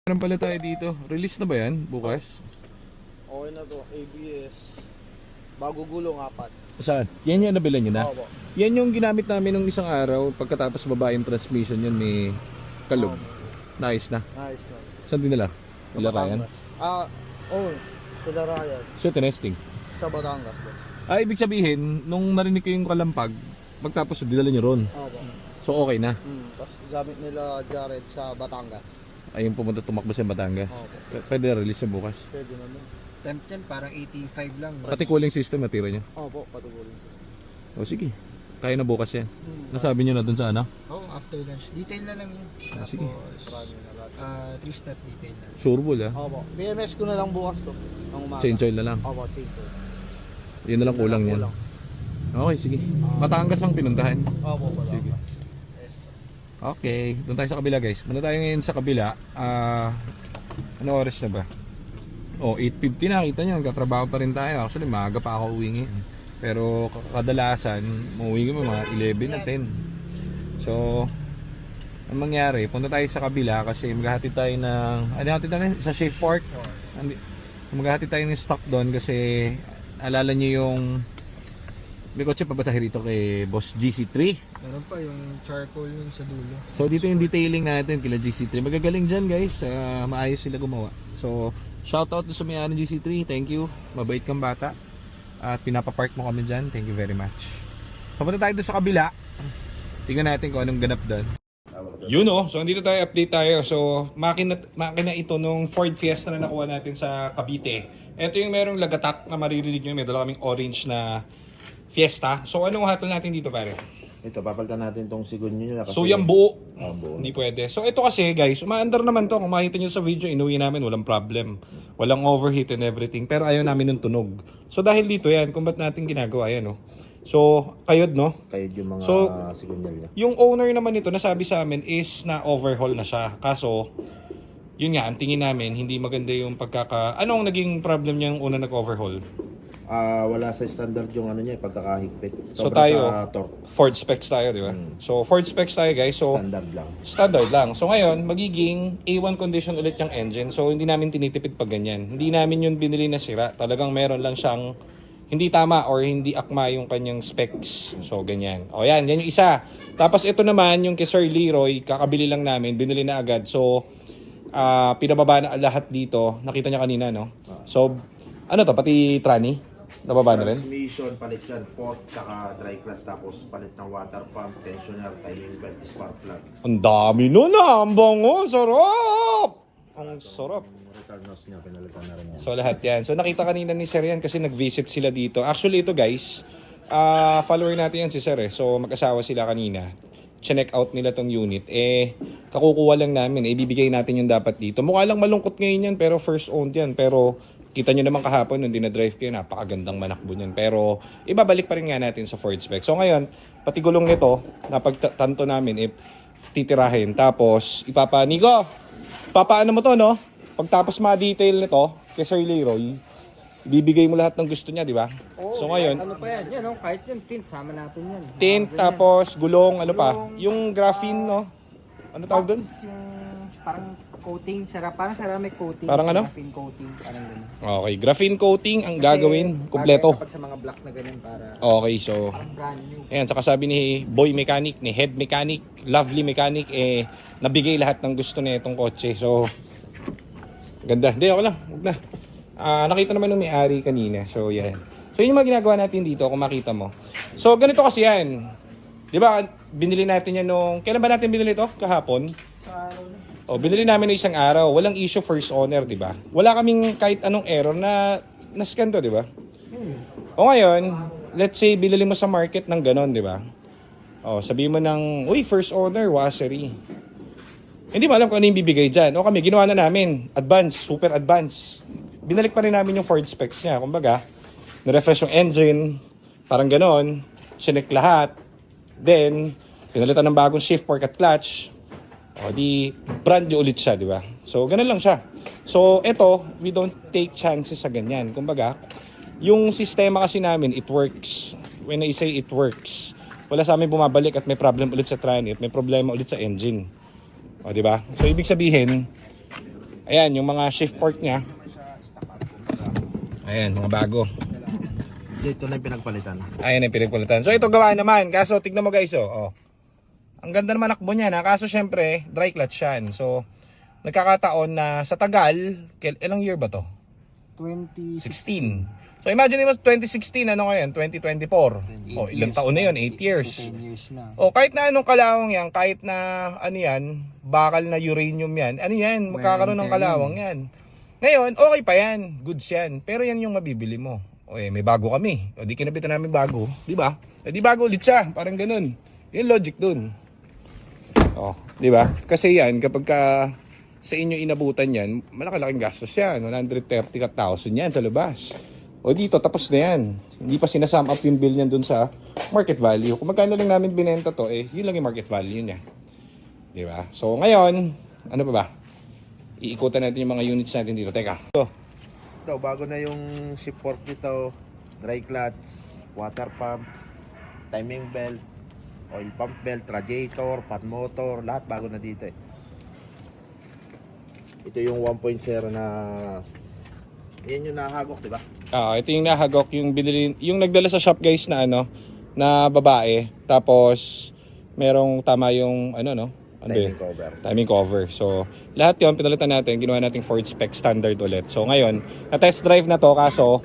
Meron pala tayo dito. Release na ba yan bukas? Okay na to, ABS. Bago gulong, 4. Saan? Yan yung nabila nyo na? Opo. Yan yung ginamit namin nung isang araw. Pagkatapos baba yung transmission yun may kalog. Nice na. Nice na. Saan dinala? Nila Ryan? Sila Ryan. So, tinesting. Sa Batangas. Ibig sabihin, nung narinig ko yung kalampag, magtapos dinala nyo ron. Opo. So, okay na. Tapos gamit nila Jared sa Batangas. Ayun pumunta tumakbo sa Batangas. Opo. Pwede na release na bukas. Pwede naman. Temp yan, parang 85 lang. Pati cooling system natira nyo. Opo, patugulin siya. O sige. Kaya na bukas yan. Nasabi nyo na dun sa ano? Oh, after lunch. Detail na lang yun. Sige. Marami na lahat. 3-step detail na. Sureball ah. Opo. BMS ko na lang bukas to. Ang umaga. Change oil na lang. Opo, change oil. Yun na lang kulang yan. Okay, sige. Batangas ang pinuntahan. Opo, wala. Sige. Okay, doon tayo sa kabila guys. Muna tayo ngayon sa kabila. Ano oras na ba? 8:50 na. Kita nyo, nagtatrabaho pa rin tayo. Actually, maaga pa ako uwi ngayon. Pero kadalasan, mauwi kami mga 11 na 10. So, ang mangyari, punta tayo sa kabila kasi maghahatid tayo ng... hatid tayo sa Shape Park. Maghahatid tayo ng stock doon kasi alala nyo yung... May kotse pa ba tayo rito kay Boss GC3? Meron pa yung charcoal yung sa dulo. So dito yung detailing natin kila GC3. Magagaling dyan guys. Maayos sila gumawa. So shoutout sa may-ari ng GC3. Thank you. Mabait kang bata. At pinapapark mo kami dyan. Thank you very much. Papunta tayo doon sa kabila. Tingnan natin kung anong ganap doon. Yun o. So andito tayo, update tayo. So makina ito nung Ford Fiesta na nakuha natin sa Cavite. Ito yung merong lagatak na maririnig nyo. May dala kaming orange na Fiesta. So anong hatol natin dito pare? Ito, papalitan natin tong sigon nyo kasi... So yung buo, buo. hindi pwede. So ito kasi guys, umaandar naman to. Kung makita nyo sa video, inuwi namin, walang problem. Walang overheat and everything. Pero ayaw namin ng tunog. So dahil dito yan, kung ba't natin ginagawa yan, no? So, kayod, no? Kayod yung mga sigon niya. Yung owner naman nito, nasabi sa amin is na overhaul na siya. Kaso, yun nga, ang tingin namin, hindi maganda yung pagkaka... Anong naging problem niya yung una nag-overhaul? Wala sa standard yung ano niya, pagkakahigpit. So Sobra tayo, sa torque. Ford specs tayo, di ba? So Ford specs tayo guys. So Standard lang. standard lang. So ngayon, magiging A1 condition ulit yung engine. So hindi namin tinitipid pag ganyan. Hindi namin yun binili na sira. Talagang meron lang siyang hindi tama or hindi akma yung kanyang specs. So ganyan. O yan yung isa. Tapos ito naman yung kay Sir Leroy, kakabili lang namin, binili na agad. So pinababa na lahat dito. Nakita niya kanina, no? So ano to, pati trani? Nababa na rin? Transmission, palit yan. Port, tsaka dry class. Tapos palit ng water pump, tensioner, timing belt, spark plug. Ang dami nun ah! Ang bango! Sarap! Ang sarap. Yung return nose niya, pinalitan na rin yan. So lahat yan. So nakita kanina ni Sir yan kasi nag-visit sila dito. Actually ito guys, follower natin yan si Sir eh. So mag-asawa sila kanina. Check out nila tong unit. Kakukuha lang namin. Ibibigay natin yung dapat dito. Mukha lang malungkot ngayon yan pero first owned yan. Pero kita nyo naman kahapon nung dinadrive kayo, napakagandang manakbo niyan. Pero ibabalik pa rin nga natin sa Ford spec. So ngayon, pati gulong nito, napagtanto namin, titirahin. Tapos Nico, papaano mo to, no? Pagtapos ma-detail nito, kay Sir Leroy, bibigay mo lahat ng gusto niya, di ba? So ngayon, Ano pa yan? Yan, oh, kahit yun, tint, sama natin yan. tint, tapos gulong, ano pa? Yung graphene, no? Ano tawag doon? Yung parang coating, parang ceramic coating. Parang ano? Graphene coating, parang ganun. Okay, graphene coating ang Kasi gagawin, kumpleto. Kapag sa mga black na ganyan, para Okay, so brand new. ayan, saka sabi ni boy mechanic, ni head mechanic, lovely mechanic, nabigay lahat ng gusto na itong kotse. So, ganda. Hindi, ako lang. Huwag na. Nakita naman ng may-ari kanina. So, yan. So, yun yung mga ginagawa natin dito, kung makita mo. So, ganito kasi yan. Di ba, binili natin yan nung... Kailan ba natin binili ito? Kahapon? Binili namin ng isang araw. Walang issue first owner, di ba? Wala kaming kahit anong error na scan to, di ba? O ngayon, let's say, binili mo sa market ng ganon, di ba? Sabihin mo ng, uy, first owner, washery. Hindi mo alam kung ano yung bibigay dyan. O kami, ginawa na namin. Advance, super advance. Binalik pa rin namin yung Ford specs niya. Kumbaga, na-refresh yung engine, parang ganon, chinek lahat. Then, pinalitan ng bagong shift fork at clutch. Di brand new ulit siya, di ba? So, ganun lang siya. So, ito, we don't take chances sa ganyan. Kumbaga, yung sistema kasi namin, it works. When I say it works, wala sa amin bumabalik at may problem ulit sa transit, may problema ulit sa engine. Di ba? So, ibig sabihin, Ayan, yung mga shift port niya. Ayan, mga bago. Dito na yung pinagpalitan. Ayan yung pinagpalitan. So ito gawa naman. Kaso tignan mo guys, oh. Ang ganda naman akbo niya na. Kaso syempre, dry clutch yan. So, nagkakataon na sa tagal, ilang year ba to? 2016. 16. So imagine mo 2016, ano ngayon? 2024. Oh, ilang taon na yun? 8 years. 10 years na. O kahit na anong kalawang yan, kahit na ano yan, bakal na uranium yan, ano yan, magkakaroon ng kalawang yan. Ngayon, okay pa yan, goods yan. Pero yan yung mabibili mo. O may bago kami. O di kinabitan namin bago, di ba? E di bago ulit siya, parang ganun. Yung logic dun. O, di ba? Kasi yan, kapag sa inyo inabutan yan, malaki-laking gastos yan. 130,000 yan sa labas. O dito, tapos na yan. Hindi pa sinasum up yung bill niyan dun sa market value. Kung magkano lang namin binenta to, yun lang yung market value niya. Di ba? So ngayon, ano pa ba? Iikutan natin yung mga units natin dito. Teka. Ito, bago na yung shift fork nito, dry clutch, water pump, timing belt, oil pump belt, radiator, fan motor, lahat bago na dito eh. Ito yung 1.0 na yan yung nahagok, di ba? Ito yung nahagok, yung binili, yung nagdala sa shop guys na ano, na babae. Tapos merong tama yung Timing cover. Timing cover. So lahat 'yon pinalitan natin, ginawa nating Ford spec standard ulit. So ngayon, na test drive na to kaso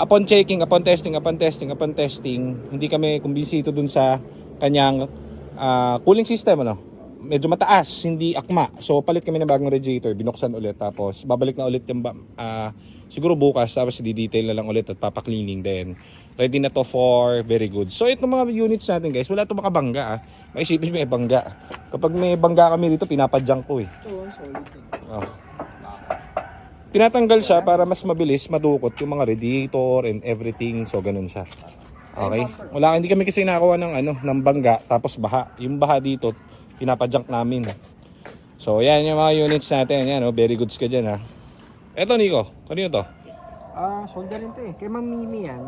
upon checking, upon testing, hindi kami kumbisito dun sa kanyang cooling system medyo mataas, hindi akma. So palit kami ng bagong radiator, binuksan ulit tapos babalik na ulit yung siguro bukas tapos di-detail na lang ulit at papa-cleaning din. Ready na to for very good. So itong mga units natin guys, wala to makabangga Maisipin may bangga. Kapag may bangga kami dito, pinapadyang ko Ito, solid. Tinatanggal siya para mas mabilis madukot yung mga radiator and everything. So ganun siya. Okay? Hindi kami kasi nakakuha ng bangga tapos baha. Yung baha dito, pinapadyang namin. So yan yung mga units natin. Yan, very goods ka dyan Eto Nico, kanino to? Solder rin to eh. Kay Ma'am Mimi yan.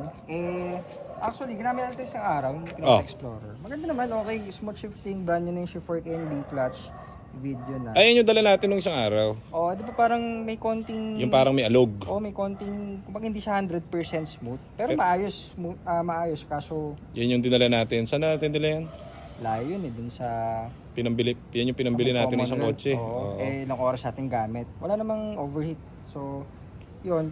Actually, ginamit natin isang araw, yung Toyota Explorer. Maganda naman, okay. Smooth shifting, brand new na yung shift fork and clutch. Video na. Ayun yung dala natin nung isang araw. Di ba parang may konting... Yung parang may alog. may konting... Kumbaga hindi siya 100% smooth. Pero maayos. Maayos. Kaso... Yan yung dinala natin. Saan natin dala yan? Layo yun dun sa... Yan yung pinambili natin ng isang kotse. Ilang oras natin gamit. Wala namang overheat. So, yun.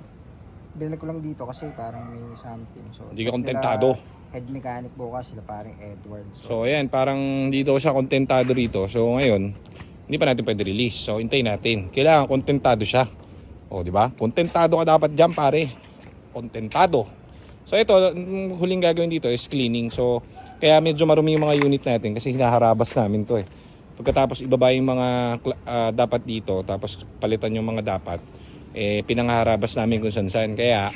Binalik ko lang dito kasi parang may something. So, hindi ka kontentado. Head mechanic bukas sila parang Edward. So ayan, parang hindi daw siya kontentado rito. So ngayon, hindi pa natin pwede release. So hintayin natin. Kailangan kontentado siya. O, di ba? Kontentado ka dapat diyan, pare. Kontentado. So ito, huling gagawin dito is cleaning. So kaya medyo marumi yung mga unit natin kasi hinaharabas namin to Pagkatapos ibaba yung mga dapat dito, tapos palitan yung mga dapat. Pinangharabas namin kung saan. Kaya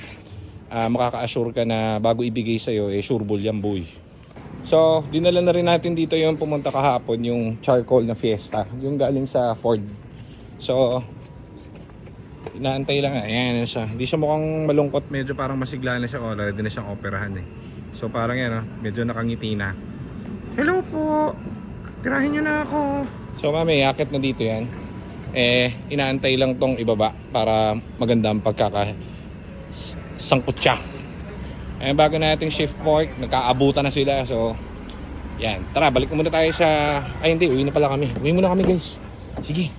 makaka-assure ka na bago ibigay sa'yo, sureball yan boy. So dinala na rin natin dito yung pumunta kahapon, yung charcoal na Fiesta, yung galing sa Ford. So inaantay lang ayan siya. Hindi siya mukhang malungkot, medyo parang masigla na siya, ready na siyang operahan So parang yan medyo nakangiti na. Hello po, tirahin nyo na ako. So mami, akit na dito yan. Inaantay lang tong ibaba para maganda ang sangkot siya. Bago nating shift fork, nagkaabutan na sila. So yan, tara balik muna tayo sa... Ay hindi, uwi na pala kami. Uwi muna kami guys. Sige.